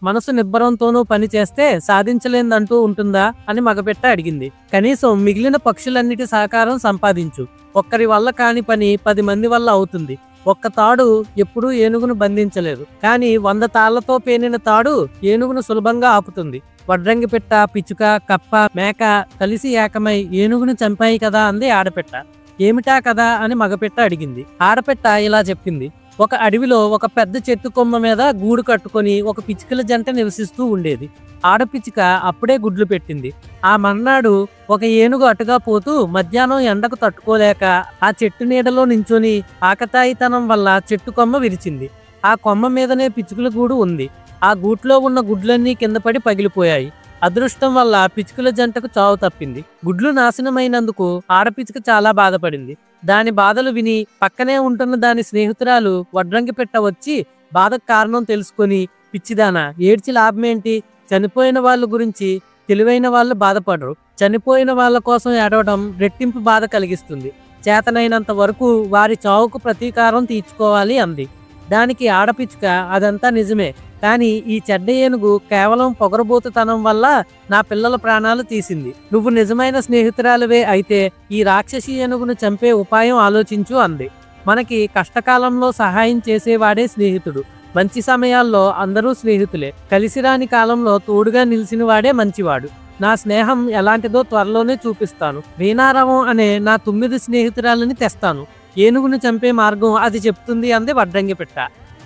మనసు నిబ్బరంతోనూ పని చేస్తే సాధించలేందంటూ ఉంటుందా అని మగపెట్ట అడిగింది. కనీసం మిగిలిన పక్షులన్నిటి సహకారం సంపాదించు. ఒక్కరి వల్ల కాని పని 10 మంది వల్ల అవుతుంది. ఒక్క తాడు ఎప్పుడూ ఏనుగును బంధించలేదు, కానీ 100 తాళ్లతో పేనిన తాడు ఏనుగును సులభంగా ఆపుతుంది. వడ్రంగి పెట్ట, పిచ్చుక, కప్ప, మేక కలిసి ఏకమై ఏనుగును చంపాయి కదా అంది ఆడపెట్ట. ఏమిటా కదా అని మగపెట్ట అడిగింది. ఆడపెట్ట ఇలా చెప్పింది. ఒక అడవిలో ఒక పెద్ద చెట్టు కొమ్మ మీద గూడు కట్టుకొని ఒక పిచ్చుకల జంట నివసిస్తూ ఉండేది. ఆడపిచ్చుక అప్పుడే గుడ్లు పెట్టింది. ఆ మర్నాడు ఒక ఏనుగు అటుగా పోతూ మధ్యాహ్నం ఎండకు తట్టుకోలేక ఆ చెట్టు నీడలో నించొని ఆకతాయితనం వల్ల చెట్టు కొమ్మ విరిచింది. ఆ కొమ్మ మీదనే పిచ్చుకల గూడు ఉంది. ఆ గూట్లో ఉన్న గుడ్లన్నీ కింద పడి పగిలిపోయాయి. అదృష్టం వల్ల పిచ్చుకల జంటకు చావు తప్పింది. గుడ్లు నాశనమైనందుకు ఆడపిచ్చుక చాలా బాధపడింది. దాని బాధలు విని పక్కనే ఉంటున్న దాని స్నేహితురాలు వడ్రంగి పెట్ట వచ్చి బాధకు కారణం తెలుసుకొని, పిచ్చిదానా, ఏడ్చి లాభమేంటి? చనిపోయిన వాళ్ళ గురించి తెలివైన వాళ్ళు బాధపడరు. చనిపోయిన వాళ్ళ కోసం ఏడవడం రెట్టింపు బాధ కలిగిస్తుంది. చేతనైనంత వరకు వారి చావుకు ప్రతీకారం తీర్చుకోవాలి అంది. దానికి ఆడపిచ్చుక, అదంతా నిజమే, కానీ ఈ చెడ్డ ఏనుగు కేవలం పొగరబోతుతనం వల్ల నా పిల్లల ప్రాణాలు తీసింది. నువ్వు నిజమైన స్నేహితురాలువే అయితే ఈ రాక్షసి ఏనుగును చంపే ఉపాయం ఆలోచించు అంది. మనకి కష్టకాలంలో సహాయం చేసేవాడే స్నేహితుడు. మంచి సమయాల్లో అందరూ స్నేహితులే. కలిసిరాని కాలంలో తోడుగా నిలిచిన వాడే మంచివాడు. నా స్నేహం ఎలాంటిదో త్వరలోనే చూపిస్తాను. వీణారావం అనే నా 9 స్నేహితురాలని తెస్తాను. ఏనుగును చంపే మార్గం అది చెప్తుంది అంది వడ్రంగి పెట్ట.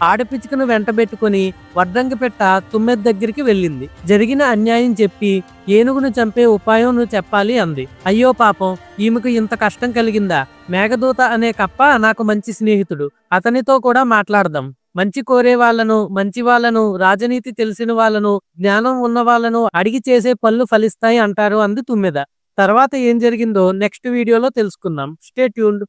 ఆడపిచ్చుకను వెంటబెట్టుకుని వడ్రంగి పెట్ట తుమ్మెద దగ్గరికి వెళ్ళింది. జరిగిన అన్యాయం చెప్పి ఏనుగును చంపే ఉపాయం నువ్వు చెప్పాలి అంది. అయ్యో పాపం, ఈమెకు ఇంత కష్టం కలిగిందా? మేఘదూత అనే కప్ప నాకు మంచి స్నేహితుడు, అతనితో కూడా మాట్లాడదాం. మంచి కోరే వాళ్ళను, మంచి వాళ్ళను, రాజనీతి తెలిసిన వాళ్ళను, జ్ఞానం ఉన్న వాళ్ళను అడిగి చేసే పనులు ఫలిస్తాయి అంటారు అంది తుమ్మెద. తర్వాత ఏం జరిగిందో నెక్స్ట్ వీడియోలో తెలుసుకుందాం. Stay tuned.